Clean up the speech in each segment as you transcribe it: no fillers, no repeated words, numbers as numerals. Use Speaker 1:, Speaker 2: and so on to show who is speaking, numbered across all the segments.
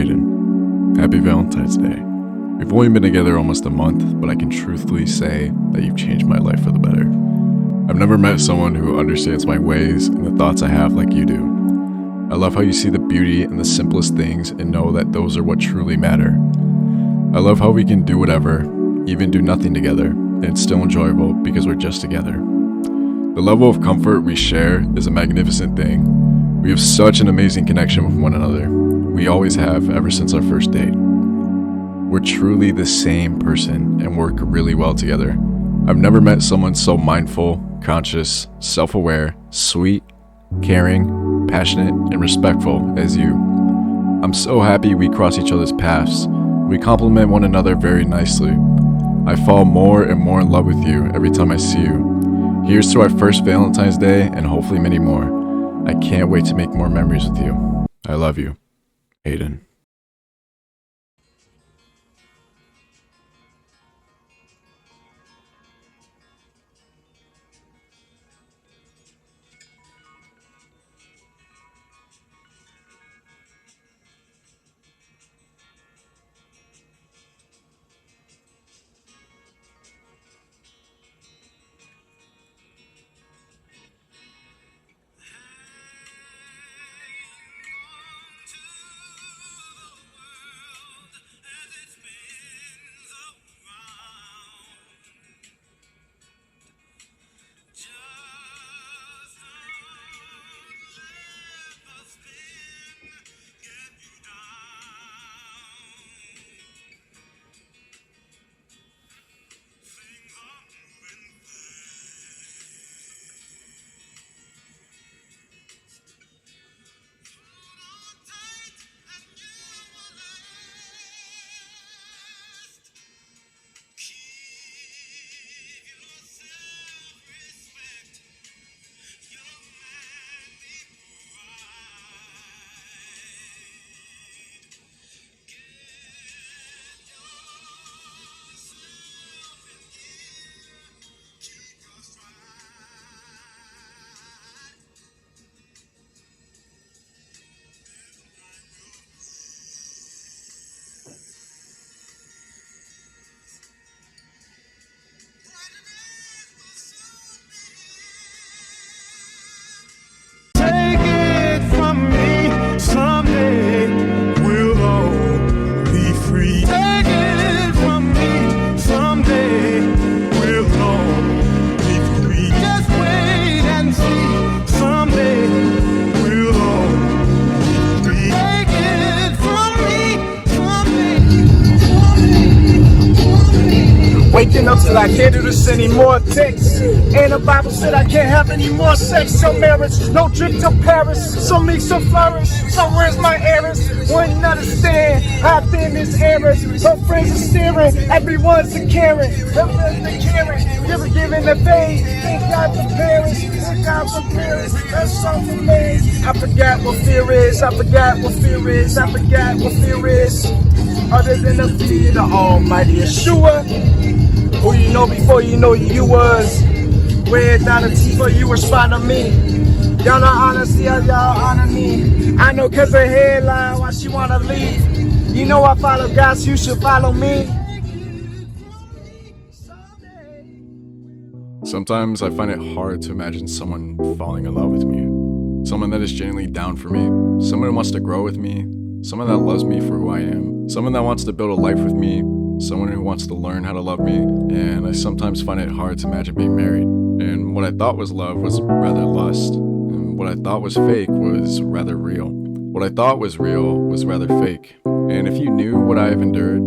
Speaker 1: Aiden, happy Valentine's Day. We've only been together almost a month, but I can truthfully say that you've changed my life for the better. I've never met someone who understands my ways and the thoughts I have like you do. I love how you see the beauty in the simplest things and know that those are what truly matter. I love how we can do whatever, even do nothing together, and it's still enjoyable because we're just together. The level of comfort we share is a magnificent thing. We have such an amazing connection with one another. We always have ever since our first date. We're truly the same person and work really well together. I've never met someone so mindful, conscious, self-aware, sweet, caring, passionate, and respectful as you. I'm so happy we cross each other's paths. We complement one another very nicely. I fall more and more in love with you every time I see you. Here's to our first Valentine's Day and hopefully many more. I can't wait to make more memories with you. I love you, Aiden.
Speaker 2: Waking up till I can't do this anymore. Texts and the Bible said I can't have any more sex. So marriage, no trip to Paris. So me, so flourish. So where's my errors? Wouldn't understand how thin this air is. Her friends are staring. Everyone's a Karen. Everyone's a Karen. Never giving the fade. Thank God for Paris. Thank God for Paris. That's all for me. I forgot what fear is. I forgot what fear is. I forgot what fear is. Other than the fear of the Almighty Yeshua. Who you know before you know you was. Where down the T for you respond to me. Y'all not honesty, y'all honor me. I know cause her headline why she wanna leave. You know I follow God, so you should follow me.
Speaker 1: Sometimes I find it hard to imagine someone falling in love with me. Someone that is genuinely down for me. Someone who wants to grow with me. Someone that loves me for who I am. Someone that wants to build a life with me. Someone who wants to learn how to love me, and I sometimes find it hard to imagine being married. And what I thought was love was rather lust, and what I thought was fake was rather real. What I thought was real was rather fake. And if you knew what I have endured,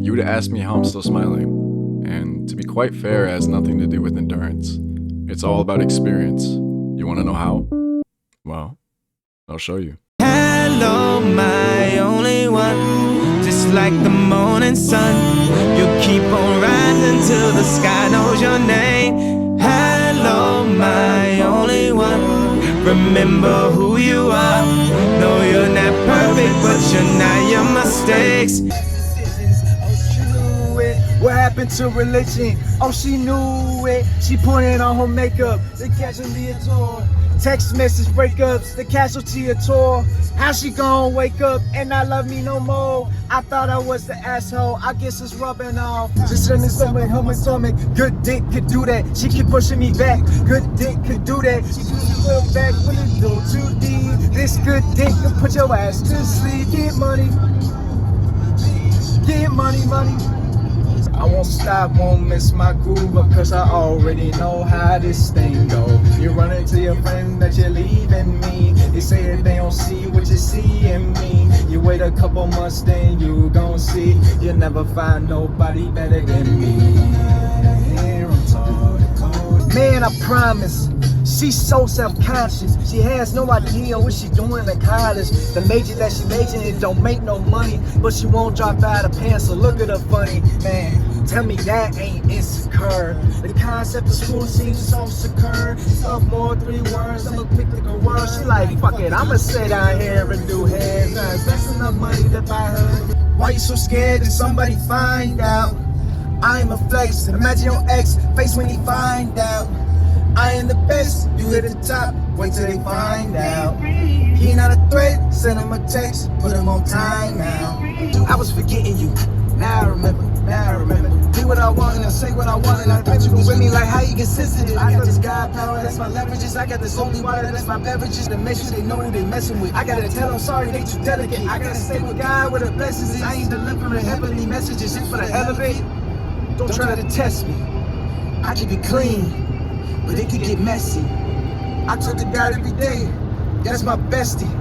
Speaker 1: you would ask me how I'm still smiling. And to be quite fair, it has nothing to do with endurance. It's all about experience. You want to know how? Well, I'll show you.
Speaker 3: Hello, my only one. Just like the morning sun, you keep on rising till the sky knows your name. Hello, my only one. Remember who you are. No, you're not perfect, but you're not your mistakes.
Speaker 2: What happened to religion? Oh, she knew it. She putting on her makeup to catch me a tour. Text message breakups, the casualty of tour. How she gon' wake up and not love me no more? I thought I was the asshole, I guess it's rubbing off. Just sending something home and stomach. Good dick could do that, she keep pushing me back. Good dick could do that, she keeps me well back when it go too deep. This good dick can put your ass to sleep. Get money, get money, money. I won't stop, won't miss my groove, because I already know how this thing go. You run into your friend that you're leaving me. They say that they don't see what you see in me. You wait a couple months, then you gon' see. You'll never find nobody better than me. Here I'm talking. Man, I promise. She's so self-conscious. She has no idea what she's doing in college. The major that she majored in don't make no money, but she won't drop out of pants, so look at her funny. Man, tell me that ain't insecure. The concept of school seems so secure. Sophomore, 3 words, I'ma pick the word. She like, fuck it, I'ma sit down here and do hands. That's enough money to buy her. Why you so scared that somebody find out? I'm a flex. Imagine your ex face when he find out. I am the best, you at the top, wait till they find out. He not a threat, send him a text, put him on time now. I was forgetting you, now I remember, now I remember. Do what I want and I say what I want, and I thought you was with me like how you get sensitive. I got this God power, that's my leverages. I got this holy water, that's my beverages. To make sure they know who they messing with. I gotta tell them sorry, they too delicate. I gotta stay with God where the blessings is. I ain't delivering heavenly messages just for the hell of it. Don't try to test me, I keep it clean, but it could get messy. I talk to God every day, that's my bestie.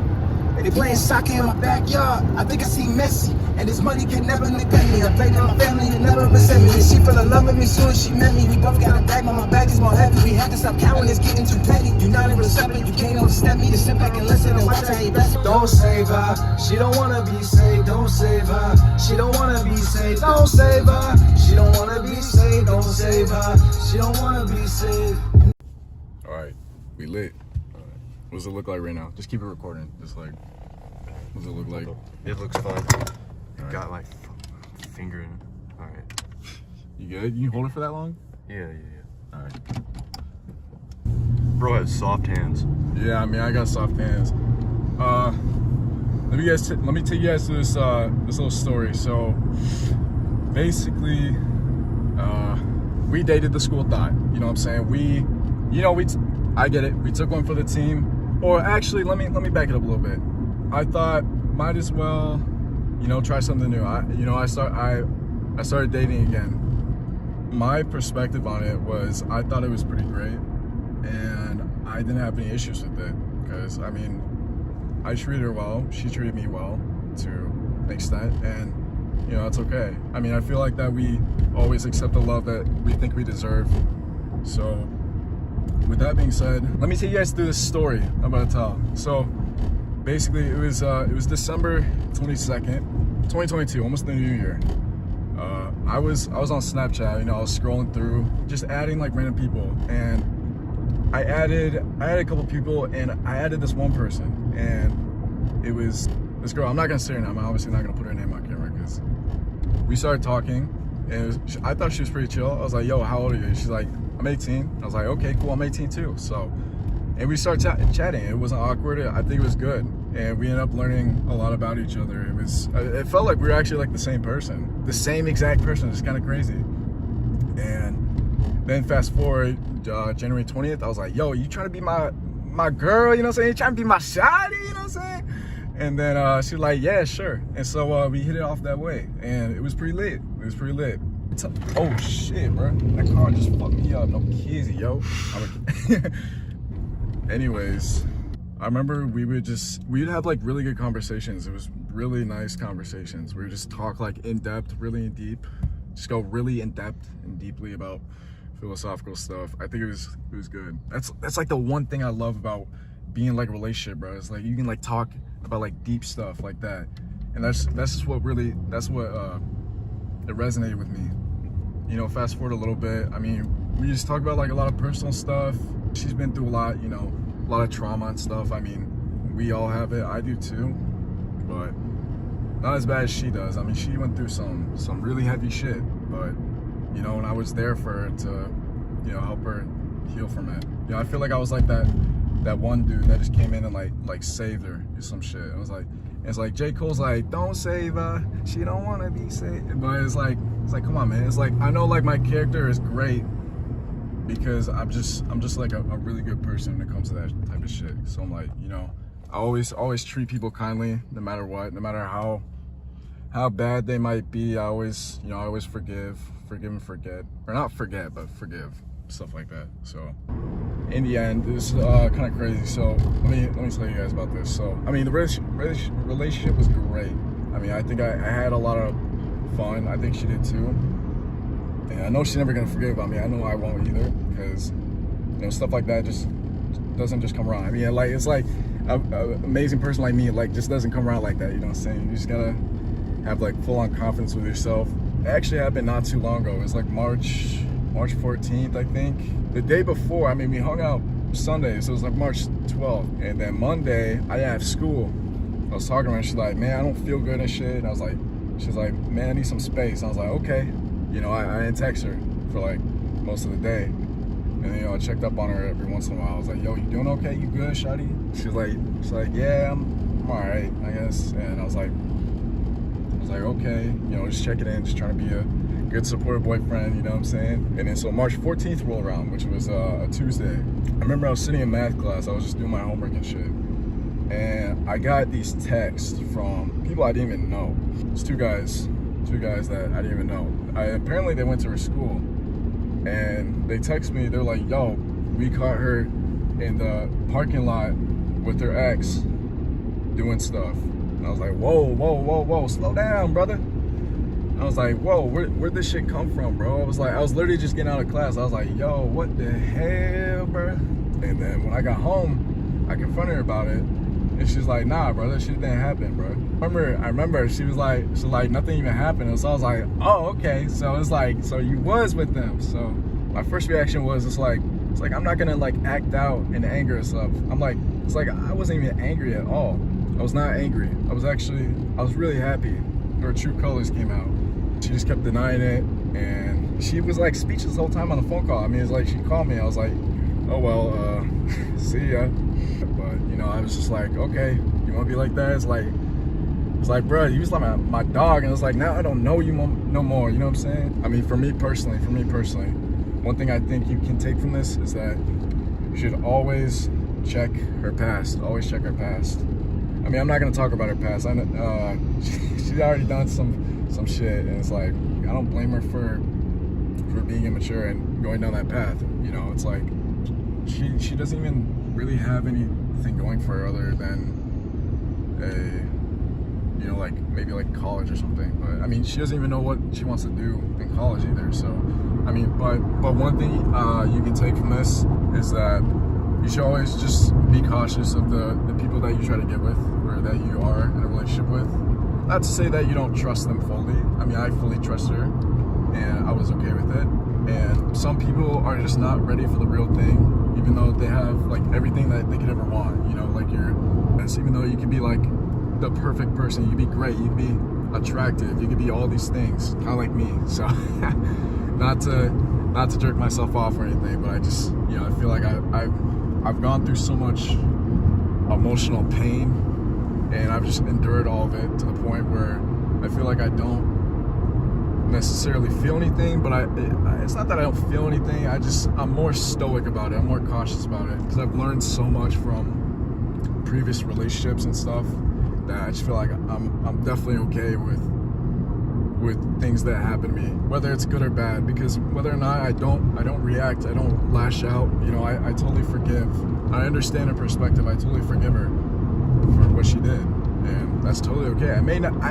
Speaker 2: They playing soccer in my backyard, I think I see Messi. And this money can never neglect me. I played with my family, they never resent me. And she fell in love with me soon as she met me. We both got a bag, but my bag is more heavy. We had to stop counting, it's getting too petty. You not even accepting, you can't overstep me. To sit back and listen and watch how you best. Don't save her, she don't wanna be saved. Don't save her, she don't wanna be saved. Don't save her, she don't wanna be saved. Don't save her, she don't wanna be saved.
Speaker 1: Alright, we lit. What does it look like right now? Just keep it recording. Just like, what does it look like?
Speaker 4: It looks fun.
Speaker 1: Right.
Speaker 4: Got like finger in it. Alright.
Speaker 1: You good? You can hold it for that long?
Speaker 4: Yeah.
Speaker 1: Alright.
Speaker 4: Bro has soft hands.
Speaker 1: Yeah, I mean, I got soft hands. Let me take you guys through this little story. So, basically, we dated the school thought. You know what I'm saying? I get it. We took one for the team. Or actually, let me back it up a little bit. I thought might as well, try something new. I started dating again. My perspective on it was I thought it was pretty great, and I didn't have any issues with it because I treated her well. She treated me well to an extent, and it's okay. I feel like that we always accept the love that we think we deserve. So, with that being said, let me take you guys through this story I'm about to tell. So, basically, it was December 22nd, 2022, almost the new year. I was on Snapchat. I was scrolling through, just adding like random people, and I added a couple people, and I added this one person, and it was this girl. I'm not gonna say her name. I'm obviously not gonna put her name on camera because we started talking, and I thought she was pretty chill. I was like, "Yo, how old are you?" She's like, "I'm 18." I was like, "Okay, cool. I'm 18 too." So, and we started chatting. It wasn't awkward. I think it was good, and we ended up learning a lot about each other. It felt like we were actually like the same person, the same exact person. It's kind of crazy. And then fast forward, January 20th, I was like, "Yo, you trying to be my girl? You know what I'm saying? You trying to be my shawty? You know what I'm saying?" And then she's like, "Yeah, sure." And so we hit it off that way, and it was pretty lit. Oh shit, bro! That car just fucked me up. No kizzy, yo. Anyways, I remember we'd have like really good conversations. It was really nice conversations. We would just talk like in depth, really in deep. Just go really in depth and deeply about philosophical stuff. I think it was good. That's like the one thing I love about being like a relationship, bro. It's like you can like talk about like deep stuff like that, and that's what it resonated with me. Fast forward a little bit. We just talk about like a lot of personal stuff. She's been through a lot, a lot of trauma and stuff. We all have it. I do too, but not as bad as she does. She went through some really heavy shit, but and I was there for her to help her heal from it. I feel like I was like that that one dude that just came in and like saved her or some shit. It was like, it's like J. Cole's like, don't save her, she don't want to be saved. But it's like come on, man. It's like, I know like my character is great because I'm just like a really good person when it comes to that type of shit. So I'm like, you know, I always treat people kindly no matter what, no matter how bad they might be. I always forgive and forget, or not forget, but forgive, stuff like that. So in the end, this is kind of crazy. So let me tell you guys about this. So I mean, the relationship was great. I mean, I think I had a lot of fun. I think she did too. And I know she's never gonna forget about me. I know I won't either, because you know, stuff like that just doesn't just come around. I mean, like, it's like an amazing person like me, like, just doesn't come around like that. You know what I'm saying? You just gotta have like full-on confidence with yourself. It actually happened not too long ago. It was like March 14th, I think. The day before, I mean, we hung out Sunday, so it was like March 12th. And then Monday, I have school. I was talking to her, she's like, man, I don't feel good and shit. And I was like, she's like, man, I need some space. And I was like, okay. You know, I didn't text her for like most of the day. And then, you know, I checked up on her every once in a while. I was like, yo, you doing okay? You good, shawty? She's like, yeah, I'm all right, I guess. And I was like, okay, you know, just checking in, just trying to be a good supportive boyfriend, you know what I'm saying? And then so March 14th rolled around, which was a Tuesday. I remember I was sitting in math class, I was just doing my homework and shit. And I got these texts from people I didn't even know. It's two guys that I didn't even know. Apparently they went to her school, and they text me, they're like, yo, we caught her in the parking lot with her ex doing stuff. And I was like, whoa, slow down, brother. I was like, whoa, where'd this shit come from, bro? I was literally just getting out of class. I was like, yo, what the hell, bro? And then when I got home, I confronted her about it, and she's like, nah, bro, that shit didn't happen, bro. I remember she was like, nothing even happened. And so I was like, oh, okay. So it's like, so you was with them. So my first reaction was, it's like I'm not gonna like act out in anger and stuff. It's like I wasn't even angry at all. I was not angry. I was really happy. Her true colors came out. She just kept denying it, and she was like speechless the whole time on the phone call. I mean, it's like she called me. I was like, oh well, see ya. But you know, I was just like, okay, you want to be like that? It's like, bro, you was like my dog, and it's like, now I don't know you no more. You know what I'm saying? I mean, for me personally, one thing I think you can take from this is that you should always check her past. Always check her past. I mean, I'm not gonna talk about her past. I know she's already done some shit, and it's like, I don't blame her for being immature and going down that path. You know, it's like she doesn't even really have anything going for her other than you know, like maybe like college or something. But I mean, she doesn't even know what she wants to do in college either. So I mean, but one thing you can take from this is that you should always just be cautious of the people that you try to get with, or that you are in a relationship with. Not to say that you don't trust them fully. I mean, I fully trust her, and I was okay with it. And some people are just not ready for the real thing, even though they have like everything that they could ever want. You know, like even though you could be like the perfect person, you could be great, you could be attractive, you could be all these things, kind of like me. So, not to jerk myself off or anything, but I just, you know, I feel like I've gone through so much emotional pain, and I've just endured all of it to the point where I feel like I don't necessarily feel anything, but it's not that I don't feel anything, I'm more stoic about it, I'm more cautious about it, because I've learned so much from previous relationships and stuff that I just feel like I'm definitely okay with things that happen to me, whether it's good or bad, because whether or not I don't react, I don't lash out, you know, I totally forgive. I understand her perspective, I totally forgive her for what she did, and that's totally okay. I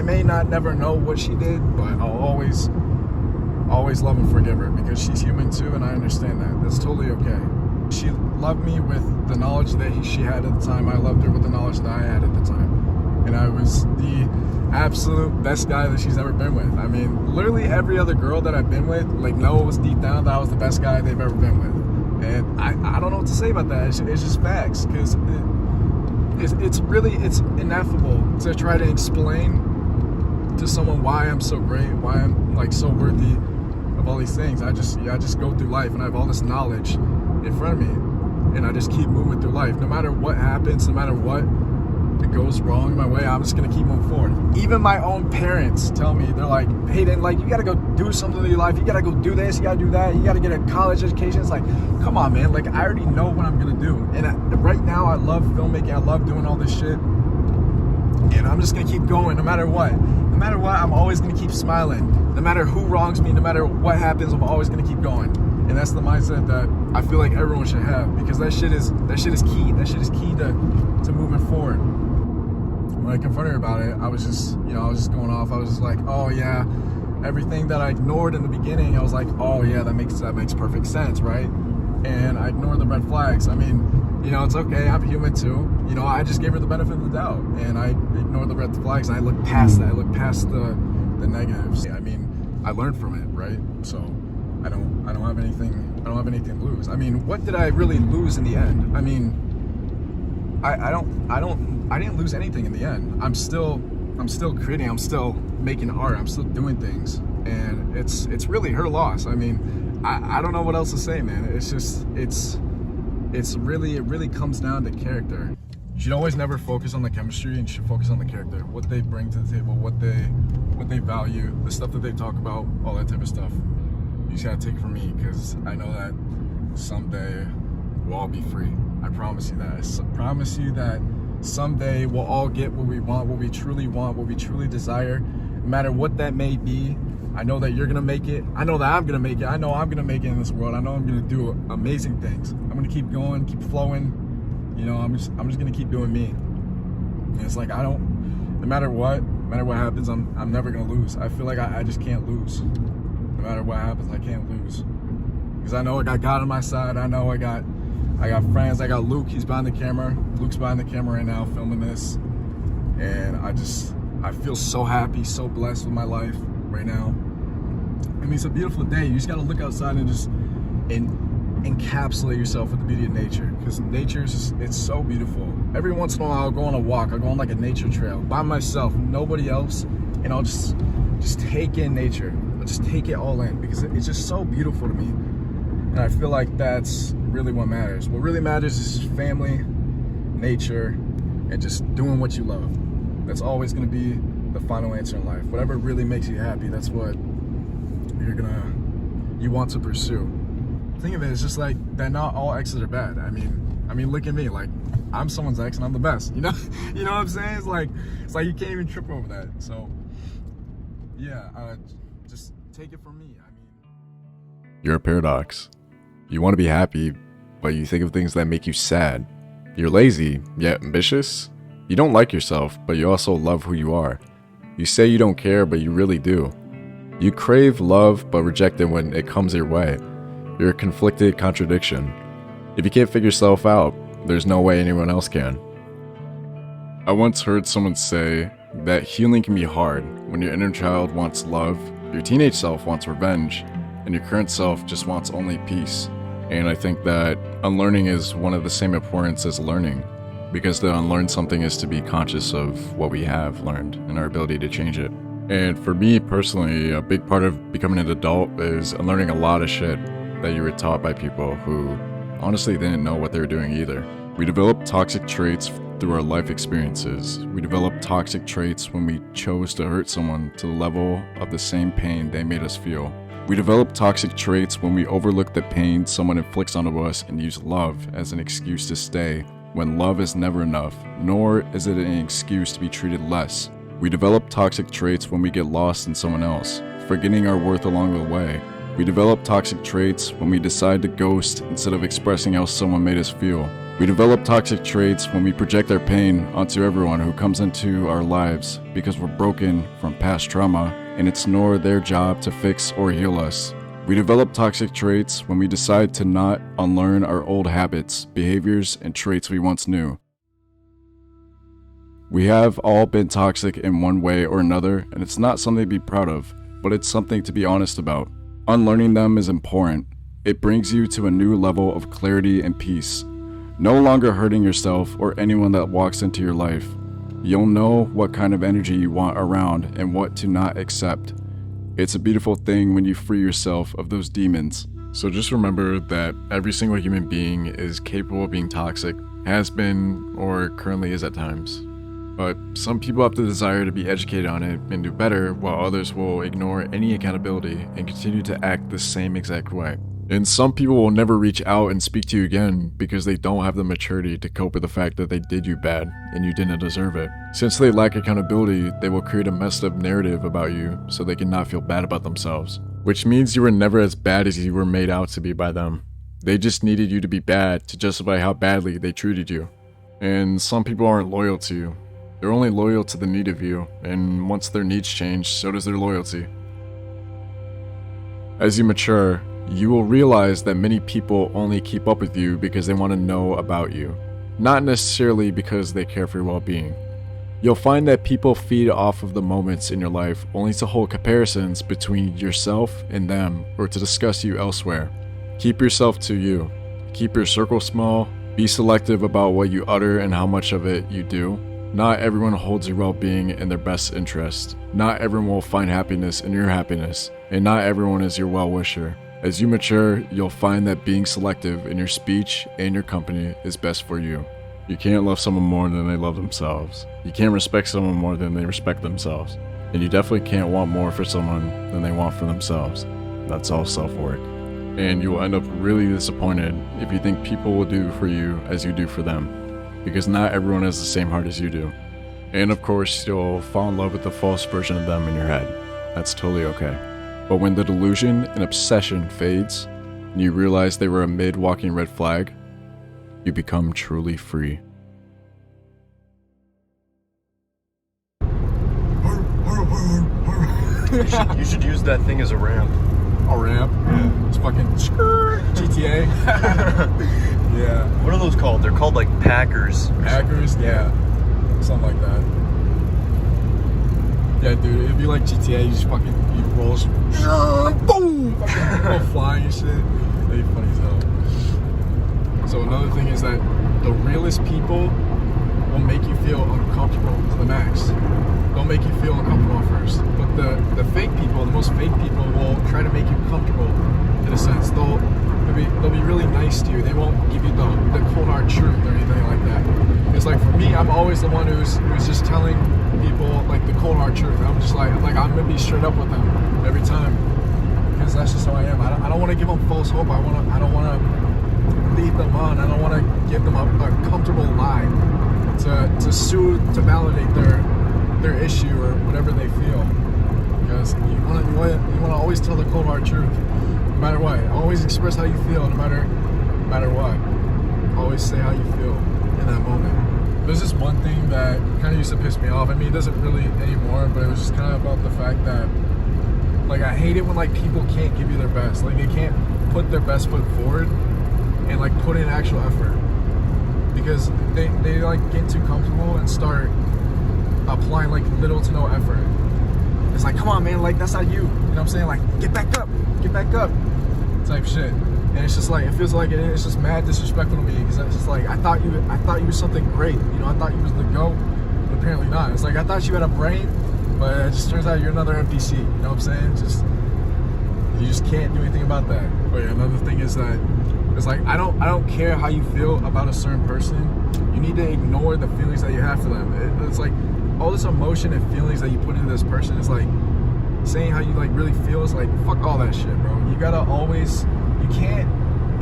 Speaker 1: may not never know what she did, but I'll always love and forgive her, because she's human too, and I understand that. That's totally okay. She loved me with the knowledge that she had at the time. I loved her with the knowledge that I had at the time, and I was the absolute best guy that she's ever been with. I mean, literally every other girl that I've been with, like, knows deep down that I was the best guy they've ever been with. And I don't know what to say about that. It's just facts, because it's ineffable to try to explain to someone why I'm so great, why I'm like so worthy of all these things. I just go through life and I have all this knowledge in front of me, and I just keep moving through life. No matter what happens, no matter what it goes wrong my way, I'm just gonna keep moving forward. Even my own parents tell me, they're like, Hayden, like, you gotta go do something with your life. You gotta go do this, you gotta do that, you gotta get a college education. It's like, come on, man, like, I already know what I'm gonna do. And right now, I love filmmaking, I love doing all this shit. And I'm just gonna keep going no matter what. No matter what, I'm always gonna keep smiling. No matter who wrongs me, no matter what happens, I'm always gonna keep going. And that's the mindset that I feel like everyone should have, because that shit is key. That shit is key to moving forward. When I confronted her about it, I was just going off. I was just like, oh yeah, everything that I ignored in the beginning, I was like, oh yeah, that makes perfect sense, right? And I ignored the red flags. I mean, it's okay, I'm human too. I just gave her the benefit of the doubt, and I ignored the red flags, and I looked past that. I looked past the negatives. I mean, I learned from it, right? So I don't have anything to lose. I mean, what did I really lose in the end? I mean, I didn't lose anything in the end. I'm still creating, I'm still making art, I'm still doing things, and it's really her loss. I mean, I don't know what else to say, man. It really comes down to character. You should always never focus on the chemistry, and you should focus on the character, what they bring to the table, what they value, the stuff that they talk about, all that type of stuff. You just gotta take it from me, because I know that someday we'll all be free. I promise you that. I promise you that someday we'll all get what we want, what we truly desire, no matter what that may be. I know that you're gonna make it. I know that I'm gonna make it. I know I'm gonna make it in this world. I know I'm gonna do amazing things. I'm gonna keep going, keep flowing. I'm just gonna keep doing me. And it's like, no matter what happens, I'm never gonna lose. I feel like I just can't lose. No matter what happens, I can't lose. Because I know I got God on my side. I know I got friends. I got Luke, he's behind the camera. Luke's behind the camera right now filming this. And I feel so happy, so blessed with my life right now. I mean, it's a beautiful day. You just gotta look outside and just encapsulate yourself with the beauty of nature. Because nature it's so beautiful. Every once in a while, I'll go on a walk. I'll go on like a nature trail by myself, nobody else. And I'll just take in nature. I'll just take it all in, because it's just so beautiful to me. And I feel like that's really what matters. What really matters is just family, nature, and just doing what you love. That's always gonna be the final answer in life. Whatever really makes you happy, that's what you want to pursue. Think of it, it's just like that not all exes are bad. I mean, look at me, like, I'm someone's ex and I'm the best, you know what I'm saying? It's like you can't even trip over that. So yeah, just take it from me. I mean, you're a paradox. You want to be happy, but you think of things that make you sad. You're lazy, yet ambitious. You don't like yourself, but you also love who you are. You say you don't care, but you really do. You crave love, but reject it when it comes your way. You're a conflicted contradiction. If you can't figure yourself out, there's no way anyone else can. I once heard someone say that healing can be hard when your inner child wants love, your teenage self wants revenge, and your current self just wants only peace. And I think that unlearning is one of the same importance as learning, because to unlearn something is to be conscious of what we have learned and our ability to change it. And for me personally, a big part of becoming an adult is unlearning a lot of shit that you were taught by people who honestly didn't know what they were doing either. We develop toxic traits through our life experiences. We develop toxic traits when we chose to hurt someone to the level of the same pain they made us feel. We develop toxic traits when we overlook the pain someone inflicts onto us and use love as an excuse to stay, when love is never enough, nor is it an excuse to be treated less. We develop toxic traits when we get lost in someone else, forgetting our worth along the way. We develop toxic traits when we decide to ghost instead of expressing how someone made us feel. We develop toxic traits when we project our pain onto everyone who comes into our lives because we're broken from past trauma and it's nor their job to fix or heal us. We develop toxic traits when we decide to not unlearn our old habits, behaviors, and traits we once knew. We have all been toxic in one way or another, and it's not something to be proud of, but it's something to be honest about. Unlearning them is important. It brings you to a new level of clarity and peace. No longer hurting yourself or anyone that walks into your life. You'll know what kind of energy you want around and what to not accept. It's a beautiful thing when you free yourself of those demons. So just remember that every single human being is capable of being toxic, has been, or currently is at times. But some people have the desire to be educated on it and do better, while others will ignore any accountability and continue to act the same exact way. And some people will never reach out and speak to you again because they don't have the maturity to cope with the fact that they did you bad and you didn't deserve it. Since they lack accountability, they will create a messed up narrative about you so they can not feel bad about themselves. Which means you were never as bad as you were made out to be by them. They just needed you to be bad to justify how badly they treated you. And some people aren't loyal to you. They're only loyal to the need of you, and once their needs change, so does their loyalty. As you mature, you will realize that many people only keep up with you because they want to know about you, not necessarily because they care for your well-being. You'll find that people feed off of the moments in your life only to hold comparisons between yourself and them or to discuss you elsewhere. Keep yourself to you. Keep your circle small. Be selective about what you utter and how much of it you do. Not everyone holds your well-being in their best interest. Not everyone will find happiness in your happiness, and not everyone is your well-wisher. As you mature, you'll find that being selective in your speech and your company is best for you. You can't love someone more than they love themselves. You can't respect someone more than they respect themselves. And you definitely can't want more for someone than they want for themselves. That's all self-work. And you will end up really disappointed if you think people will do for you as you do for them. Because not everyone has the same heart as you do. And of course, you'll fall in love with the false version of them in your head. That's totally okay. But when the delusion and obsession fades, and you realize they were a mid-walking red flag, you become truly free.
Speaker 4: You should use that thing as a ramp.
Speaker 2: A ramp? Yeah. It's fucking GTA. Yeah.
Speaker 4: What are those called? They're called like Packers.
Speaker 2: Packers? Yeah. Something like that. Yeah, dude, it'd be like GTA, you just fucking, you roll, boom! Fucking go flying and shit. That'd be funny as hell. So another thing is that the realest people will make you feel uncomfortable to the max. They'll make you feel uncomfortable at first. But the fake people, the most fake people will try to make you comfortable in a sense. They'll be really nice to you. They won't give you the cold hard truth or anything like that. It's like for me, I'm always the one who's just telling people like the cold hard truth. I'm just like I'm gonna be straight up with them every time because that's just how I am. I don't want to give them false hope. I don't want to lead them on. I don't want to give them a comfortable lie to soothe, to validate their issue or whatever they feel. Because you want to always tell the cold hard truth, no matter what. Always express how you feel, no matter what. Always say how you feel in that moment. There's this one thing that kind of used to piss me off. I mean, it doesn't really anymore, but it was just kind of about the fact that, like, I hate it when like people can't give you their best. Like, they can't put their best foot forward and like put in actual effort, because they like get too comfortable and start applying like little to no effort. It's like, come on, man, like that's not you. You know what I'm saying? Like, get back up type shit. And it's just like, it feels like it's just mad disrespectful to me, because it's just like, I thought you were something great. You know, I thought you was the GOAT, but apparently not. It's like, I thought you had a brain, but it just turns out you're another NPC. You know what I'm saying? You just can't do anything about that. But yeah, another thing is that it's like, I don't care how you feel about a certain person. You need to ignore the feelings that you have for them. It's like all this emotion and feelings that you put into this person is like saying how you like really feel. Is like, fuck all that shit, bro. You gotta always, you can't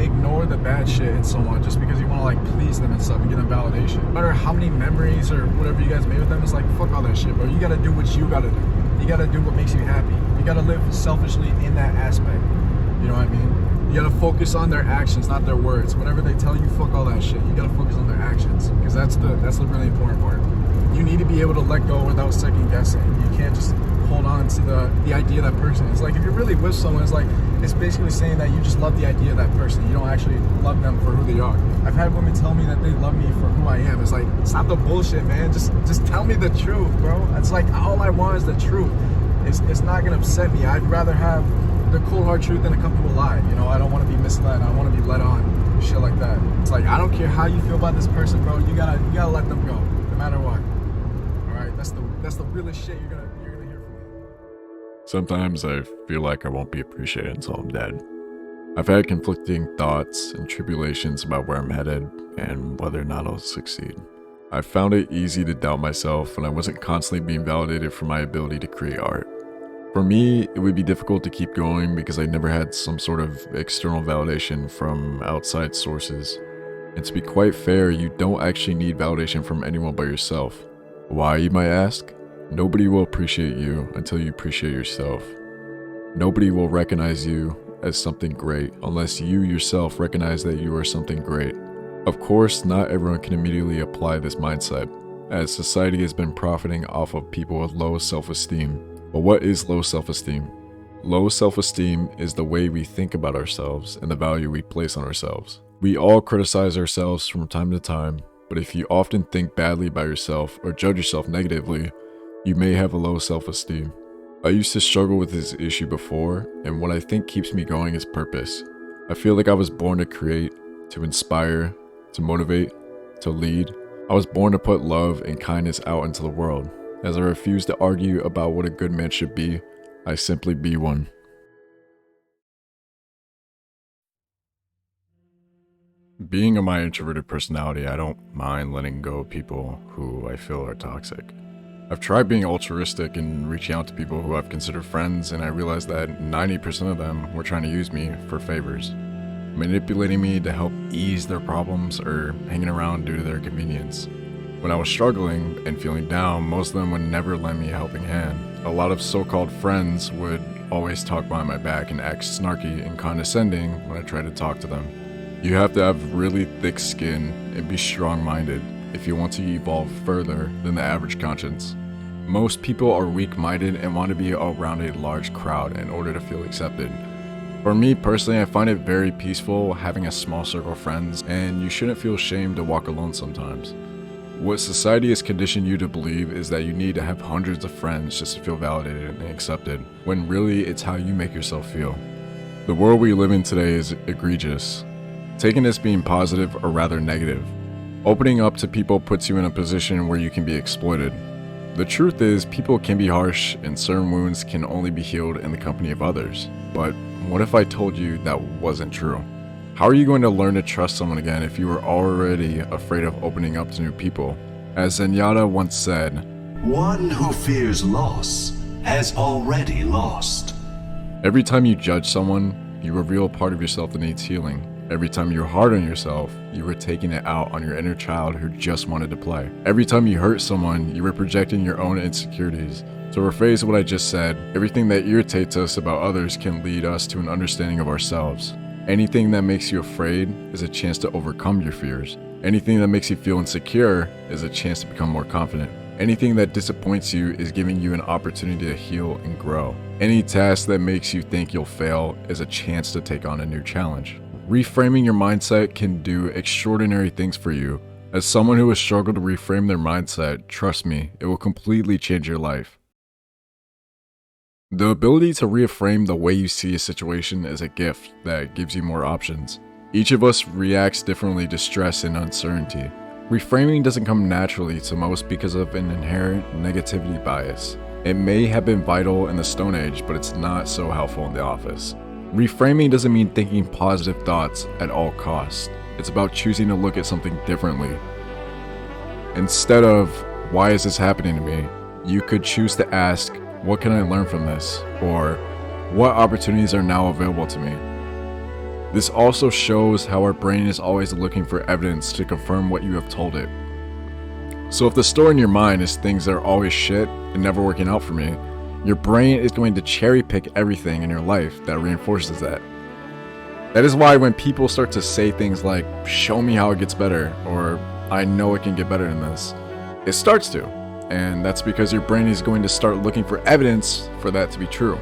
Speaker 2: ignore the bad shit in someone just because you want to like please them and stuff and get them validation. No matter how many memories or whatever you guys made with them, it's like, fuck all that shit, bro. You gotta do what you gotta do. You gotta do what makes you happy. You gotta live selfishly in that aspect. You know what I mean? You gotta focus on their actions, not their words. Whenever they tell you, fuck all that shit, you gotta focus on their actions, because that's the really important part. You need to be able to let go without second guessing. You can't just hold on to the idea of that person. It's like, if you're really with someone, it's basically saying that you just love the idea of that person. You don't actually love them for who they are. I've had women tell me that they love me for who I am. It's like, stop the bullshit, man. Just tell me the truth, bro. It's like, all I want is the truth. It's not gonna upset me. I'd rather have the cold hard truth than a comfortable lie. You know, I don't want to be misled. I don't want to be led on, shit like that. It's like, I don't care how you feel about this person, bro. You gotta let them go, no matter what. All right, that's the realest shit you're gonna hear from me.
Speaker 1: Sometimes I feel like I won't be appreciated until I'm dead. I've had conflicting thoughts and tribulations about where I'm headed and whether or not I'll succeed. I found it easy to doubt myself when I wasn't constantly being validated for my ability to create art. For me, it would be difficult to keep going because I never had some sort of external validation from outside sources. And to be quite fair, you don't actually need validation from anyone but yourself. Why, you might ask? Nobody will appreciate you until you appreciate yourself. Nobody will recognize you as something great unless you yourself recognize that you are something great. Of course, not everyone can immediately apply this mindset, as society has been profiting off of people with low self-esteem. But what is low self-esteem? Low self-esteem is the way we think about ourselves and the value we place on ourselves. We all criticize ourselves from time to time, but if you often think badly about yourself or judge yourself negatively, you may have a low self-esteem. I used to struggle with this issue before, and what I think keeps me going is purpose. I feel like I was born to create, to inspire, to motivate, to lead. I was born to put love and kindness out into the world. As I refuse to argue about what a good man should be, I simply be one. Being a my introverted personality, I don't mind letting go of people who I feel are toxic. I've tried being altruistic and reaching out to people who I've considered friends, and I realized that 90% of them were trying to use me for favors, manipulating me to help ease their problems or hanging around due to their convenience. When I was struggling and feeling down, most of them would never lend me a helping hand. A lot of so-called friends would always talk behind my back and act snarky and condescending when I tried to talk to them. You have to have really thick skin and be strong-minded if you want to evolve further than the average conscience. Most people are weak-minded and want to be around a large crowd in order to feel accepted. For me personally, I find it very peaceful having a small circle of friends, and you shouldn't feel ashamed to walk alone sometimes. What society has conditioned you to believe is that you need to have hundreds of friends just to feel validated and accepted, when really it's how you make yourself feel. The world we live in today is egregious. Taking this being positive or rather negative. Opening up to people puts you in a position where you can be exploited. The truth is, people can be harsh and certain wounds can only be healed in the company of others. But what if I told you that wasn't true? How are you going to learn to trust someone again if you were already afraid of opening up to new people? As Zenyatta once said,
Speaker 5: "One who fears loss has already lost."
Speaker 1: Every time you judge someone, you reveal a part of yourself that needs healing. Every time you're hard on yourself, you were taking it out on your inner child who just wanted to play. Every time you hurt someone, you were projecting your own insecurities. To rephrase what I just said, everything that irritates us about others can lead us to an understanding of ourselves. Anything that makes you afraid is a chance to overcome your fears. Anything that makes you feel insecure is a chance to become more confident. Anything that disappoints you is giving you an opportunity to heal and grow. Any task that makes you think you'll fail is a chance to take on a new challenge. Reframing your mindset can do extraordinary things for you. As someone who has struggled to reframe their mindset, trust me, it will completely change your life. The ability to reframe the way you see a situation is a gift that gives you more options. Each of us reacts differently to stress and uncertainty. Reframing doesn't come naturally to most because of an inherent negativity bias. It may have been vital in the Stone Age, but it's not so helpful in the office. Reframing doesn't mean thinking positive thoughts at all costs. It's about choosing to look at something differently. Instead of, "Why is this happening to me?" you could choose to ask, "What can I learn from this?" or "What opportunities are now available to me?" This also shows how our brain is always looking for evidence to confirm what you have told it. So if the story in your mind is things that are always shit and never working out for me, your brain is going to cherry pick everything in your life that reinforces that. That is why when people start to say things like, "Show me how it gets better," or "I know it can get better than this," it starts to. And that's because your brain is going to start looking for evidence for that to be true.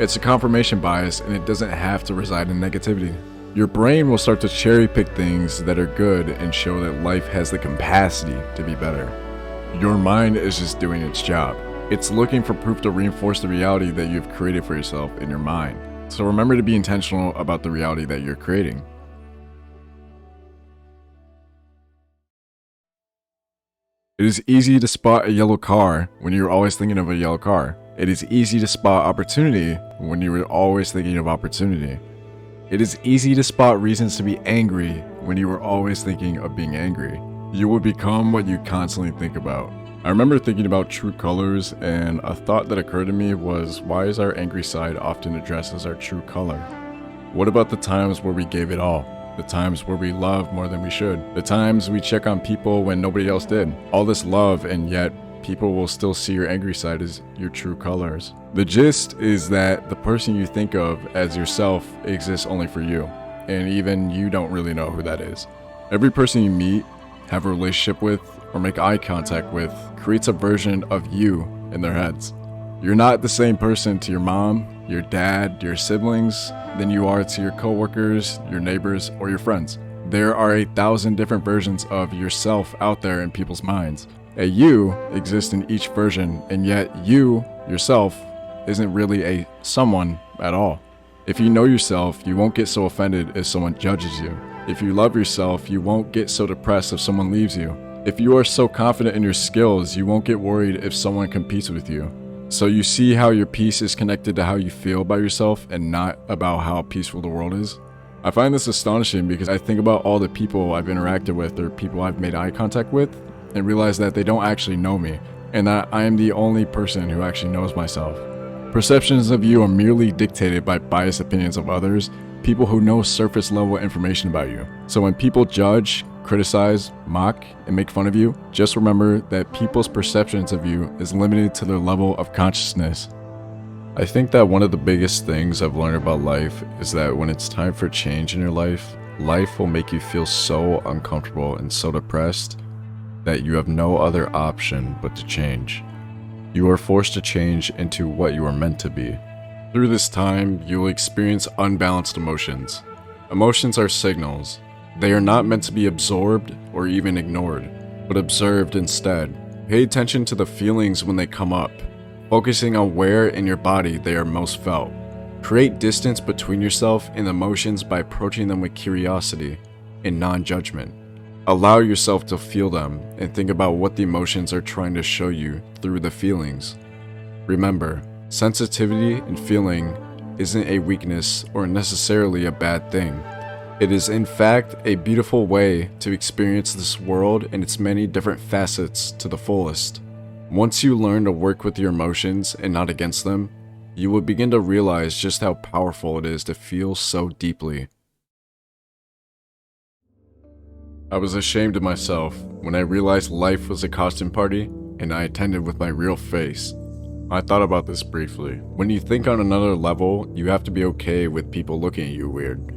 Speaker 1: It's a confirmation bias, and it doesn't have to reside in negativity. Your brain will start to cherry pick things that are good and show that life has the capacity to be better. Your mind is just doing its job. It's looking for proof to reinforce the reality that you've created for yourself in your mind. So remember to be intentional about the reality that you're creating. It is easy to spot a yellow car when you're always thinking of a yellow car. It is easy to spot opportunity when you're always thinking of opportunity. It is easy to spot reasons to be angry when you are always thinking of being angry. You will become what you constantly think about. I remember thinking about true colors, and a thought that occurred to me was, why is our angry side often addressed as our true color? What about the times where we gave it all? The times where we love more than we should? The times we check on people when nobody else did? All this love, and yet people will still see your angry side as your true colors. The gist is that the person you think of as yourself exists only for you, and even you don't really know who that is. Every person you meet, have a relationship with, or make eye contact with creates a version of you in their heads. You're not the same person to your mom, your dad, your siblings than you are to your coworkers, your neighbors, or your friends. There are 1,000 different versions of yourself out there in people's minds. A you exists in each version, and yet you, yourself, isn't really a someone at all. If you know yourself, you won't get so offended if someone judges you. If you love yourself, you won't get so depressed if someone leaves you. If you are so confident in your skills, you won't get worried if someone competes with you. So you see how your peace is connected to how you feel about yourself and not about how peaceful the world is? I find this astonishing because I think about all the people I've interacted with or people I've made eye contact with and realize that they don't actually know me and that I am the only person who actually knows myself. Perceptions of you are merely dictated by biased opinions of others, people who know surface level information about you. So when people judge, criticize, mock, and make fun of you, just remember that people's perceptions of you is limited to their level of consciousness. I think that one of the biggest things I've learned about life is that when it's time for change in your life, life will make you feel so uncomfortable and so depressed that you have no other option but to change. You are forced to change into what you are meant to be. Through this time, you will experience unbalanced emotions. Emotions are signals. They are not meant to be absorbed or even ignored, but observed instead. Pay attention to the feelings when they come up, focusing on where in your body they are most felt. Create distance between yourself and emotions by approaching them with curiosity and non-judgment. Allow yourself to feel them and think about what the emotions are trying to show you through the feelings. Remember, sensitivity and feeling isn't a weakness or necessarily a bad thing. It is in fact a beautiful way to experience this world and its many different facets to the fullest. Once you learn to work with your emotions and not against them, you will begin to realize just how powerful it is to feel so deeply. I was ashamed of myself when I realized life was a costume party and I attended with my real face. I thought about this briefly. When you think on another level, you have to be okay with people looking at you weird.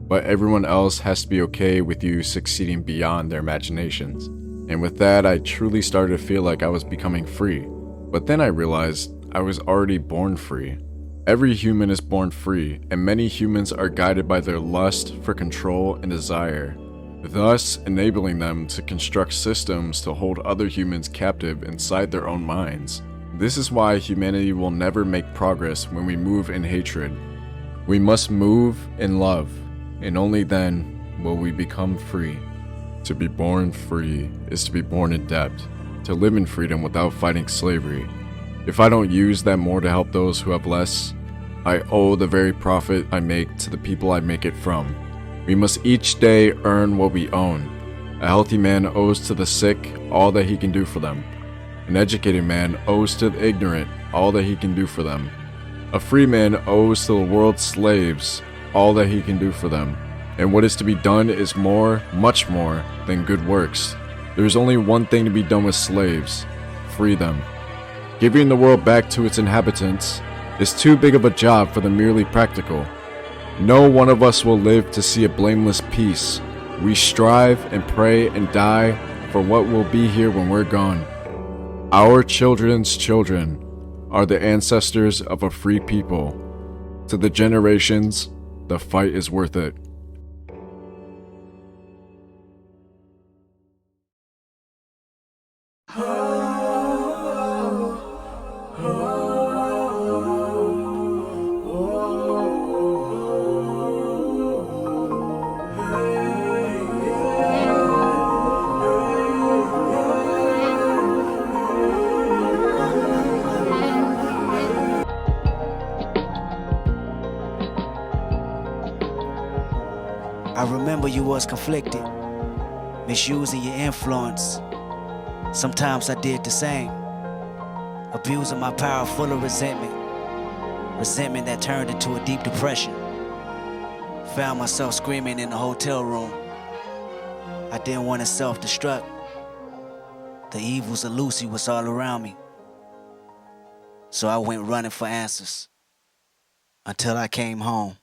Speaker 1: But everyone else has to be okay with you succeeding beyond their imaginations. And with that, I truly started to feel like I was becoming free. But then I realized I was already born free. Every human is born free, and many humans are guided by their lust for control and desire, thus enabling them to construct systems to hold other humans captive inside their own minds. This is why humanity will never make progress when we move in hatred. We must move in love, and only then will we become free. To be born free is to be born in debt, to live in freedom without fighting slavery. If I don't use that more to help those who have less, I owe the very profit I make to the people I make it from. We must each day earn what we own. A healthy man owes to the sick all that he can do for them. An educated man owes to the ignorant all that he can do for them. A free man owes to the world's slaves all that he can do for them. And what is to be done is more, much more, than good works. There is only one thing to be done with slaves: free them. Giving the world back to its inhabitants is too big of a job for the merely practical. No one of us will live to see a blameless peace. We strive and pray and die for what will be here when we're gone. Our children's children are the ancestors of a free people. To the generations, the fight is worth it.
Speaker 6: remember you was conflicted, misusing your influence. Sometimes I did the same, abusing my power full of resentment that turned into a deep depression. Found myself screaming in the hotel room. I didn't want to self-destruct. The evils of Lucy was all around me. So I went running for answers until I came home.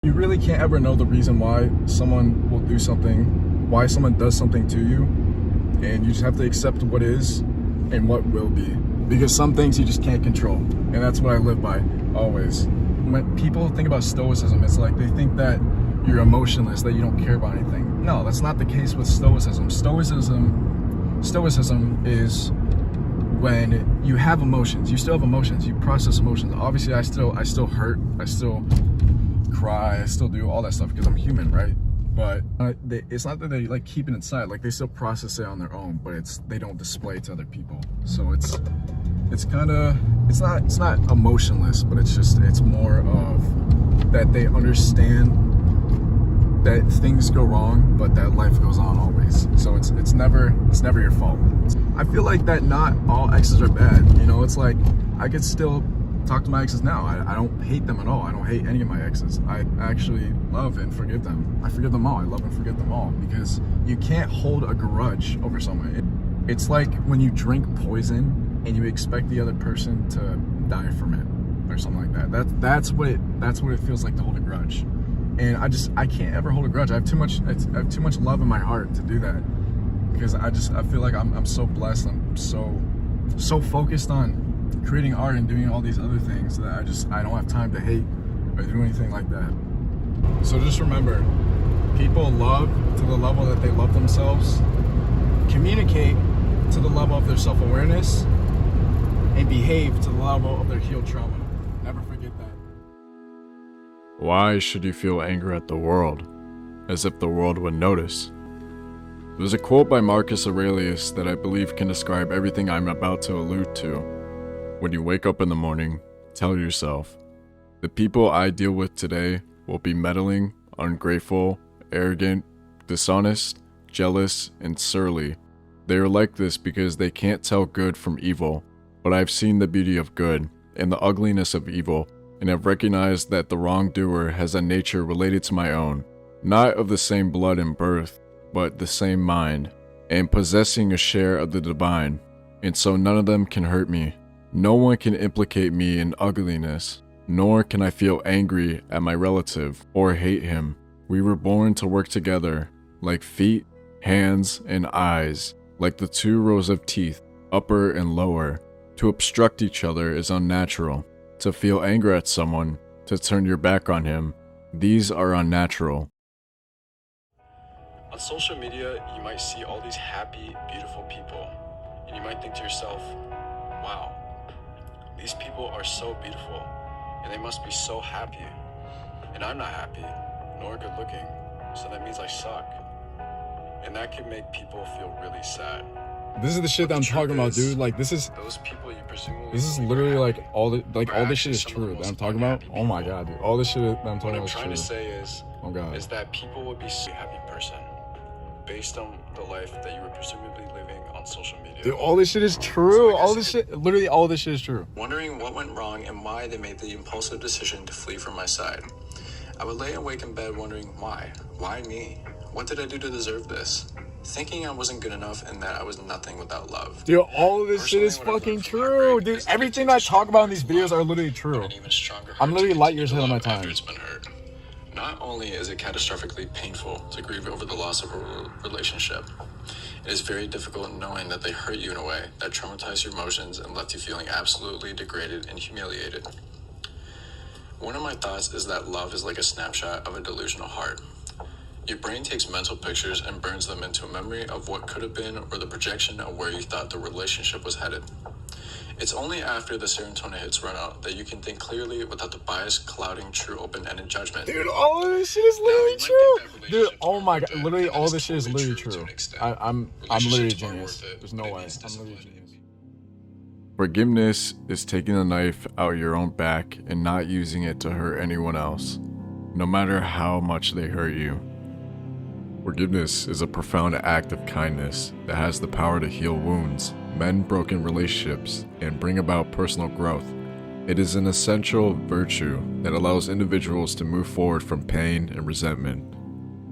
Speaker 1: You really can't ever know the reason why someone will do something, why someone does something to you, and you just have to accept what is and what will be. Because some things you just can't control, and that's what I live by, always. When people think about stoicism, it's like they think that you're emotionless, that you don't care about anything. No, that's not the case with stoicism. Stoicism is when you have emotions. You still have emotions. You process emotions. Obviously, I still hurt. I still cry. I still do all that stuff because I'm human, right? But it's not that they like keep it inside. Like they still process it on their own, but they don't display it to other people. So it's not emotionless, but it's more of that they understand that things go wrong, but that life goes on always. So it's never your fault. I feel like that not all exes are bad. You know, it's like I could still talk to my exes now. I don't hate them at all. I don't hate any of my exes. I actually love and forgive them. I forgive them all. I love and forget them all, because you can't hold a grudge over someone. It's like when you drink poison and you expect the other person to die from it or something like that. That's what it feels like to hold a grudge. And I can't ever hold a grudge. I have too much love in my heart to do that, because I feel like I'm so blessed. I'm so focused on creating art and doing all these other things that I don't have time to hate or do anything like that. So just remember, people love to the level that they love themselves, communicate to the level of their self-awareness, and behave to the level of their healed trauma. Never forget that. Why should you feel anger at the world? As if the world would notice. There's a quote by Marcus Aurelius that I believe can describe everything I'm about to allude to. When you wake up in the morning, tell yourself, the people I deal with today will be meddling, ungrateful, arrogant, dishonest, jealous, and surly. They are like this because they can't tell good from evil, but I've seen the beauty of good and the ugliness of evil, and have recognized that the wrongdoer has a nature related to my own, not of the same blood and birth, but the same mind, and possessing a share of the divine, and so none of them can hurt me. No one can implicate me in ugliness, nor can I feel angry at my relative or hate him. We were born to work together, like feet, hands, and eyes, like the two rows of teeth, upper and lower. To obstruct each other is unnatural. To feel anger at someone, to turn your back on him, these are unnatural. On social media, you might see all these happy, beautiful people, and you might think to yourself, wow, these people are so beautiful, and they must be so happy. And I'm not happy, nor good looking, so that means I suck. And that can make people feel really sad. This is the shit that I'm talking about, dude. Like, this is literally like all this shit is true that I'm talking about. Oh my god, dude. All this shit that I'm talking about is true. What I'm trying to say is that people would be a happy person based on the life that you were presumably living on social media. Dude, all this shit is true. All this shit is true.
Speaker 7: Wondering what went wrong and why they made the impulsive decision to flee from my side. I would lay awake in bed wondering why. Why me? What did I do to deserve this? Thinking I wasn't good enough and that I was nothing without love.
Speaker 1: Dude, all of this shit is fucking true. Dude, everything I talk about in these videos are literally true. I'm literally light years ahead of my time.
Speaker 7: It's been hurt. Not only is it catastrophically painful to grieve over the loss of a relationship, it is very difficult knowing that they hurt you in a way that traumatized your emotions and left you feeling absolutely degraded and humiliated. One of my thoughts is that love is like a snapshot of a delusional heart. Your brain takes mental pictures and burns them into a memory of what could have been or the projection of where you thought the relationship was headed. It's only after the serotonin hits run out that you can think clearly without the bias clouding true open-ended judgment.
Speaker 1: Dude, all of this shit is literally true. Dude, oh my god, literally all this shit is literally true. I'm literally a genius. There's no way. I'm literally a genius. Forgiveness is taking the knife out your own back and not using it to hurt anyone else. no matter how much they hurt you. Forgiveness is a profound act of kindness that has the power to heal wounds, mend broken relationships, and bring about personal growth. It is an essential virtue that allows individuals to move forward from pain and resentment.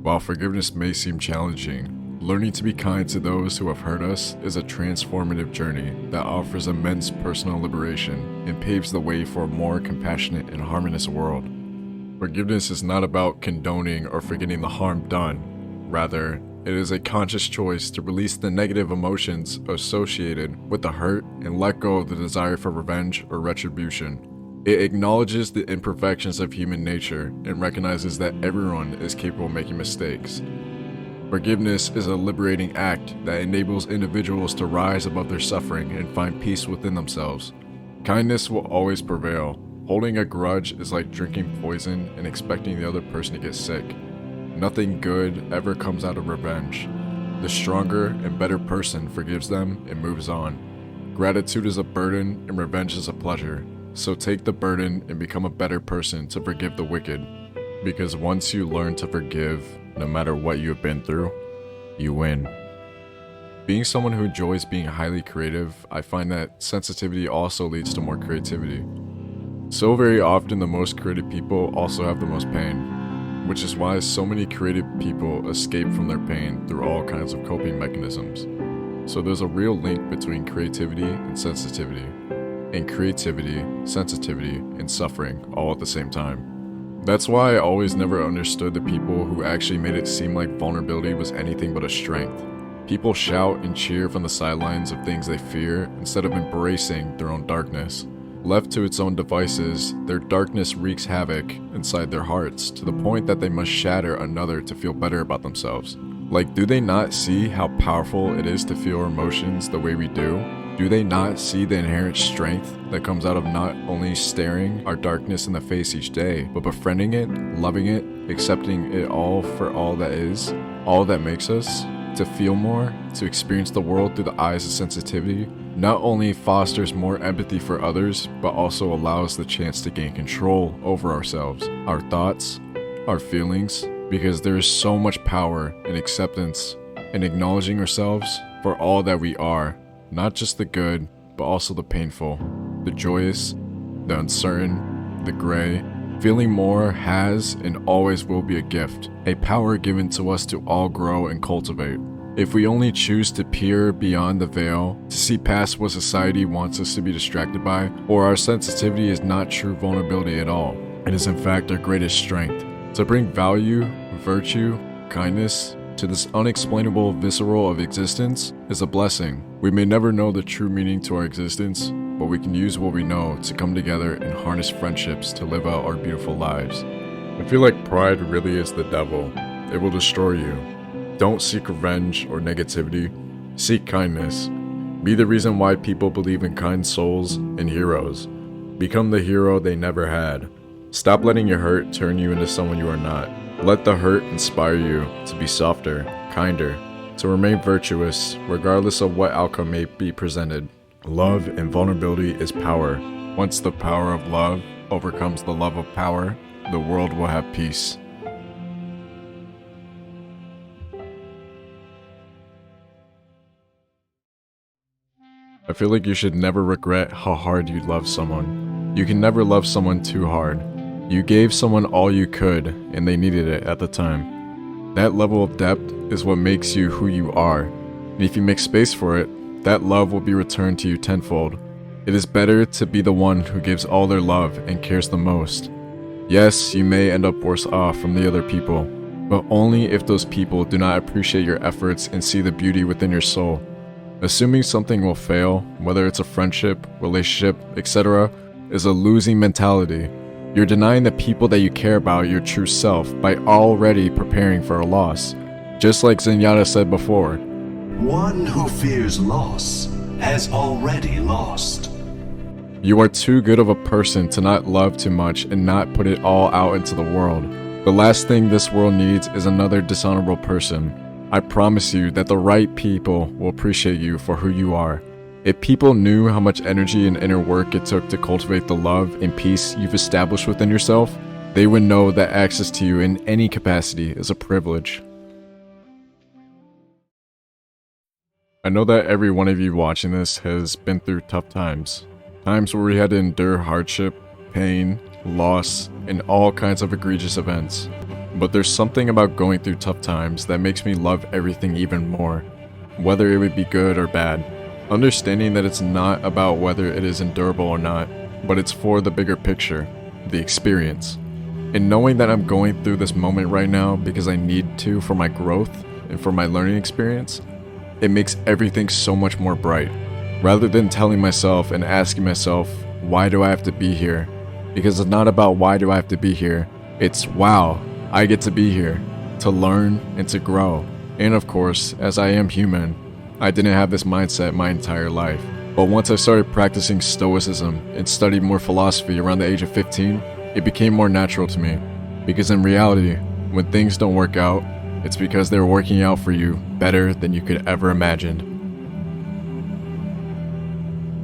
Speaker 1: While forgiveness may seem challenging, learning to be kind to those who have hurt us is a transformative journey that offers immense personal liberation and paves the way for a more compassionate and harmonious world. Forgiveness is not about condoning or forgetting the harm done. Rather, it is a conscious choice to release the negative emotions associated with the hurt and let go of the desire for revenge or retribution. It acknowledges the imperfections of human nature and recognizes that everyone is capable of making mistakes. Forgiveness is a liberating act that enables individuals to rise above their suffering and find peace within themselves. Kindness will always prevail. Holding a grudge is like drinking poison and expecting the other person to get sick. Nothing good ever comes out of revenge. The stronger and better person forgives them and moves on. Gratitude is a burden and revenge is a pleasure. So take the burden and become a better person to forgive the wicked. Because once you learn to forgive, no matter what you have been through, you win. Being someone who enjoys being highly creative, I find that sensitivity also leads to more creativity. So very often the most creative people also have the most pain, which is why so many creative people escape from their pain through all kinds of coping mechanisms. So there's a real link between creativity and sensitivity, and creativity, sensitivity, and suffering all at the same time. That's why I always never understood the people who actually made it seem like vulnerability was anything but a strength. People shout and cheer from the sidelines of things they fear instead of embracing their own darkness. Left to its own devices, their darkness wreaks havoc inside their hearts to the point that they must shatter another to feel better about themselves. Like, do they not see how powerful it is to feel emotions the way we do? Do they not see the inherent strength that comes out of not only staring our darkness in the face each day, but befriending it, loving it, accepting it all for all that is, all that makes us? To feel more, to experience the world through the eyes of sensitivity, not only fosters more empathy for others, but also allows the chance to gain control over ourselves, our thoughts, our feelings, because there is so much power in acceptance and acknowledging ourselves for all that we are, not just the good, but also the painful, the joyous, the uncertain, the gray. Feeling more has and always will be a gift, a power given to us to all grow and cultivate. If we only choose to peer beyond the veil, to see past what society wants us to be distracted by, or our sensitivity is not true vulnerability at all, it is in fact our greatest strength. To bring value, virtue, kindness to this unexplainable visceral of existence is a blessing. We may never know the true meaning to our existence, but we can use what we know to come together and harness friendships to live out our beautiful lives. I feel like pride really is the devil. It will destroy you. Don't seek revenge or negativity. Seek kindness. Be the reason why people believe in kind souls and heroes. Become the hero they never had. Stop letting your hurt turn you into someone you are not. Let the hurt inspire you to be softer, kinder, to remain virtuous, regardless of what outcome may be presented. Love and vulnerability is power. Once the power of love overcomes the love of power, the world will have peace. I feel like you should never regret how hard you love someone. You can never love someone too hard. You gave someone all you could, and they needed it at the time. That level of depth is what makes you who you are, and if you make space for it, that love will be returned to you tenfold. It is better to be the one who gives all their love and cares the most. Yes, you may end up worse off from the other people, but only if those people do not appreciate your efforts and see the beauty within your soul. Assuming something will fail, whether it's a friendship, relationship, etc., is a losing mentality. You're denying the people that you care about your true self by already preparing for a loss. Just like Zenyatta said before,
Speaker 5: One who fears loss has already lost.
Speaker 1: You are too good of a person to not love too much and not put it all out into the world. The last thing this world needs is another dishonorable person. I promise you that the right people will appreciate you for who you are. If people knew how much energy and inner work it took to cultivate the love and peace you've established within yourself, they would know that access to you in any capacity is a privilege. I know that every one of you watching this has been through tough times. Times where we had to endure hardship, pain, loss, and all kinds of egregious events. But there's something about going through tough times that makes me love everything even more, whether it would be good or bad. Understanding that it's not about whether it is endurable or not, but it's for the bigger picture, the experience. And knowing that I'm going through this moment right now because I need to for my growth and for my learning experience, it makes everything so much more bright. Rather than telling myself and asking myself, why do I have to be here? Because it's not about why do I have to be here, it's wow, I get to be here, to learn and to grow. And of course, as I am human, I didn't have this mindset my entire life. But once I started practicing Stoicism and studied more philosophy around the age of 15, it became more natural to me. Because in reality, when things don't work out, it's because they're working out for you better than you could ever imagine.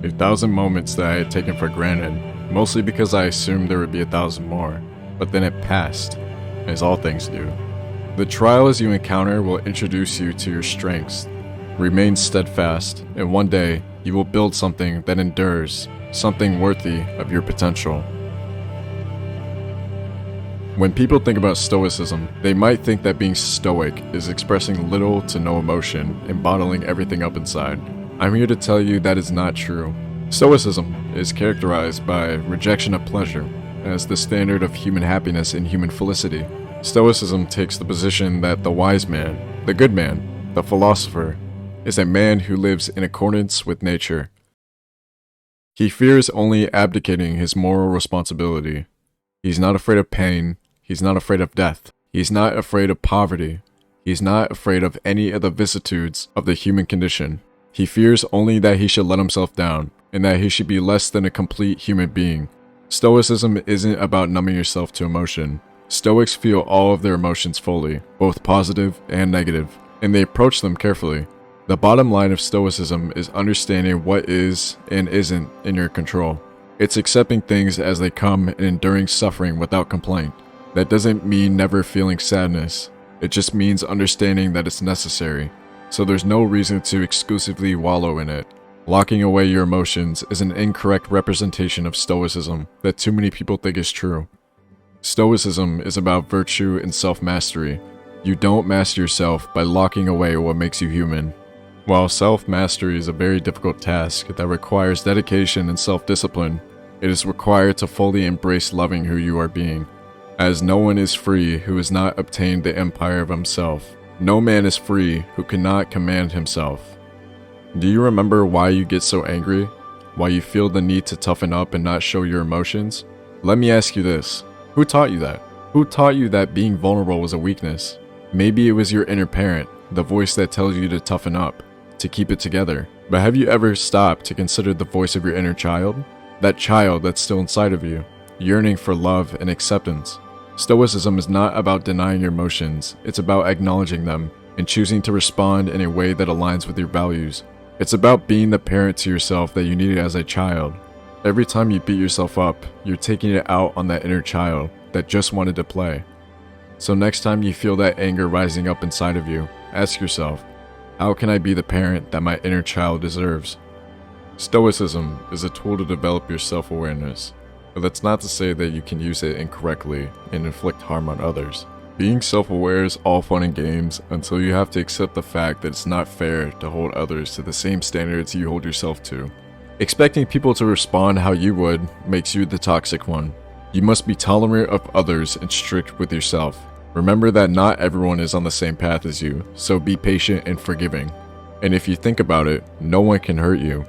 Speaker 1: 1,000 moments that I had taken for granted, mostly because I assumed there would be 1,000 more, but then it passed, as all things do. The trials you encounter will introduce you to your strengths. Remain steadfast, and one day you will build something that endures, something worthy of your potential. When people think about Stoicism, they might think that being stoic is expressing little to no emotion and bottling everything up inside. I'm here to tell you that is not true. Stoicism is characterized by rejection of pleasure as the standard of human happiness and human felicity. Stoicism takes the position that the wise man, the good man, the philosopher, is a man who lives in accordance with nature. He fears only abdicating his moral responsibility. He's not afraid of pain. He's not afraid of death. He's not afraid of poverty. He's not afraid of any of the vicissitudes of the human condition. He fears only that he should let himself down, and that he should be less than a complete human being. Stoicism isn't about numbing yourself to emotion. Stoics feel all of their emotions fully, both positive and negative, and they approach them carefully. The bottom line of Stoicism is understanding what is and isn't in your control. It's accepting things as they come and enduring suffering without complaint. That doesn't mean never feeling sadness. It just means understanding that it's necessary. So there's no reason to exclusively wallow in it. Locking away your emotions is an incorrect representation of Stoicism that too many people think is true. Stoicism is about virtue and self-mastery. You don't master yourself by locking away what makes you human. While self-mastery is a very difficult task that requires dedication and self-discipline, it is required to fully embrace loving who you are being. As no one is free who has not obtained the empire of himself. No man is free who cannot command himself. Do you remember why you get so angry? Why you feel the need to toughen up and not show your emotions? Let me ask you this. Who taught you that? Who taught you that being vulnerable was a weakness? Maybe it was your inner parent, the voice that tells you to toughen up, to keep it together. But have you ever stopped to consider the voice of your inner child? That child that's still inside of you, yearning for love and acceptance. Stoicism is not about denying your emotions, it's about acknowledging them and choosing to respond in a way that aligns with your values. It's about being the parent to yourself that you needed as a child. Every time you beat yourself up, you're taking it out on that inner child that just wanted to play. So next time you feel that anger rising up inside of you, ask yourself, how can I be the parent that my inner child deserves? Stoicism is a tool to develop your self-awareness. But that's not to say that you can use it incorrectly and inflict harm on others. Being self-aware is all fun and games until you have to accept the fact that it's not fair to hold others to the same standards you hold yourself to. Expecting people to respond how you would makes you the toxic one. You must be tolerant of others and strict with yourself. Remember that not everyone is on the same path as you, so be patient and forgiving. And if you think about it, no one can hurt you.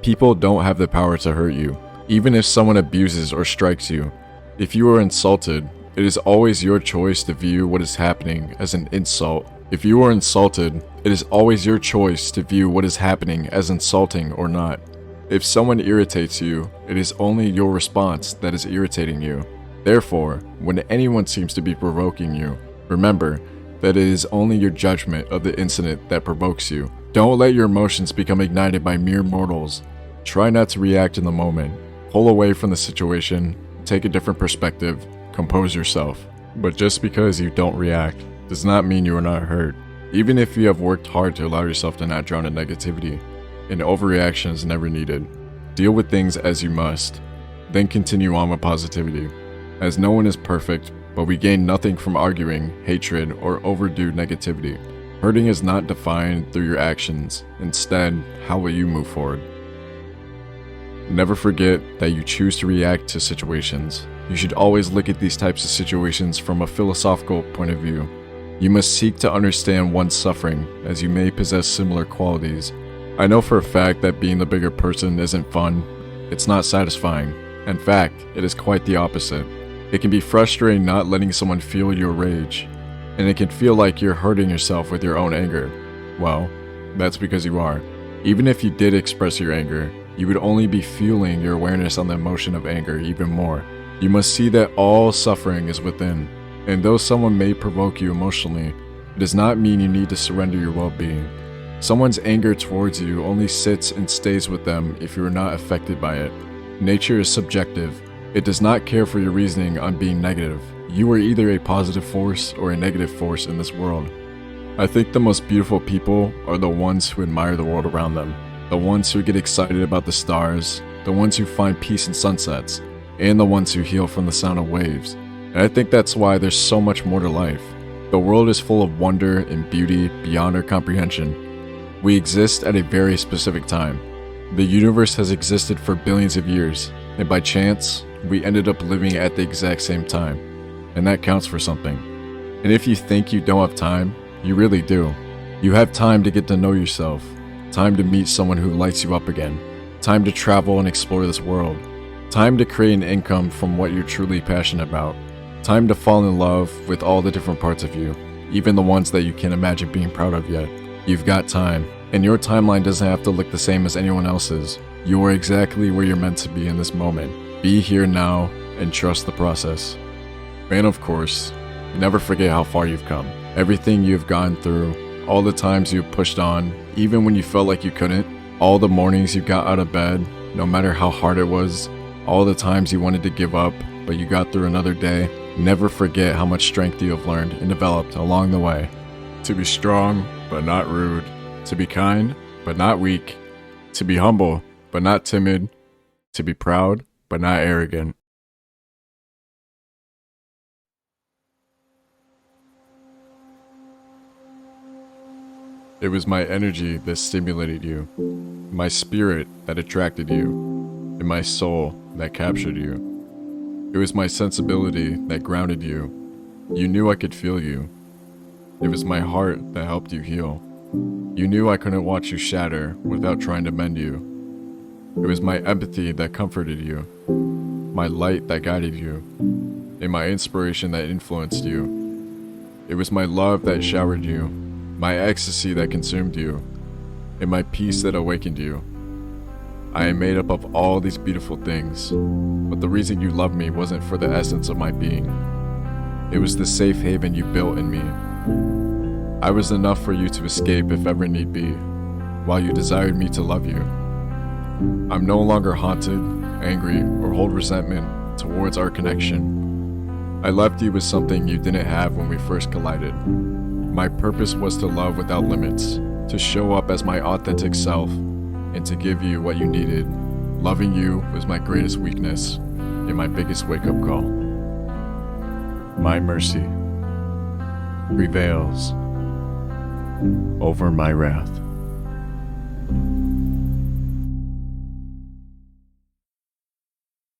Speaker 1: People don't have the power to hurt you. Even if someone abuses or strikes you, if you are insulted, it is always your choice to view what is happening as an insult. If you are insulted, it is always your choice to view what is happening as insulting or not. If someone irritates you, it is only your response that is irritating you. Therefore, when anyone seems to be provoking you, remember that it is only your judgment of the incident that provokes you. Don't let your emotions become ignited by mere mortals. Try not to react in the moment. Pull away from the situation, take a different perspective, compose yourself. But just because you don't react does not mean you are not hurt. Even if you have worked hard to allow yourself to not drown in negativity, an overreaction is never needed. Deal with things as you must, then continue on with positivity. As no one is perfect, but we gain nothing from arguing, hatred, or overdue negativity. Hurting is not defined through your actions. Instead, how will you move forward? Never forget that you choose to react to situations. You should always look at these types of situations from a philosophical point of view. You must seek to understand one's suffering, as you may possess similar qualities. I know for a fact that being the bigger person isn't fun. It's not satisfying. In fact, it is quite the opposite. It can be frustrating not letting someone feel your rage, and it can feel like you're hurting yourself with your own anger. Well, that's because you are. Even if you did express your anger, you would only be fueling your awareness on the emotion of anger even more. You must see that all suffering is within, and though someone may provoke you emotionally, it does not mean you need to surrender your well-being. Someone's anger towards you only sits and stays with them if you are not affected by it. Nature is subjective. It does not care for your reasoning on being negative. You are either a positive force or a negative force in this world. I think the most beautiful people are the ones who admire the world around them, the ones who get excited about the stars, the ones who find peace in sunsets, and the ones who heal from the sound of waves. And I think that's why there's so much more to life. The world is full of wonder and beauty beyond our comprehension. We exist at a very specific time. The universe has existed for billions of years, and by chance, we ended up living at the exact same time. And that counts for something. And if you think you don't have time, you really do. You have time to get to know yourself, time to meet someone who lights you up again, time to travel and explore this world, time to create an income from what you're truly passionate about, time to fall in love with all the different parts of you, even the ones that you can't imagine being proud of yet. You've got time, and your timeline doesn't have to look the same as anyone else's. You are exactly where you're meant to be in this moment. Be here now and trust the process. And of course, never forget how far you've come. Everything you've gone through, all the times you've pushed on, even when you felt like you couldn't, all the mornings you got out of bed, no matter how hard it was, all the times you wanted to give up, but you got through another day. Never forget how much strength you have learned and developed along the way. To be strong, but not rude. To be kind, but not weak. To be humble, but not timid. To be proud, but not arrogant. It was my energy that stimulated you, my spirit that attracted you, and my soul that captured you. It was my sensibility that grounded you. You knew I could feel you. It was my heart that helped you heal. You knew I couldn't watch you shatter without trying to mend you. It was my empathy that comforted you, my light that guided you, and my inspiration that influenced you. It was my love that showered you, my ecstasy that consumed you, and my peace that awakened you. I am made up of all these beautiful things, but the reason you loved me wasn't for the essence of my being. It was the safe haven you built in me. I was enough for you to escape if ever need be, while you desired me to love you. I'm no longer haunted, angry, or hold resentment towards our connection. I left you with something you didn't have when we first collided. My purpose was to love without limits, to show up as my authentic self, and to give you what you needed. Loving you was my greatest weakness and my biggest wake-up call. My mercy prevails over my wrath.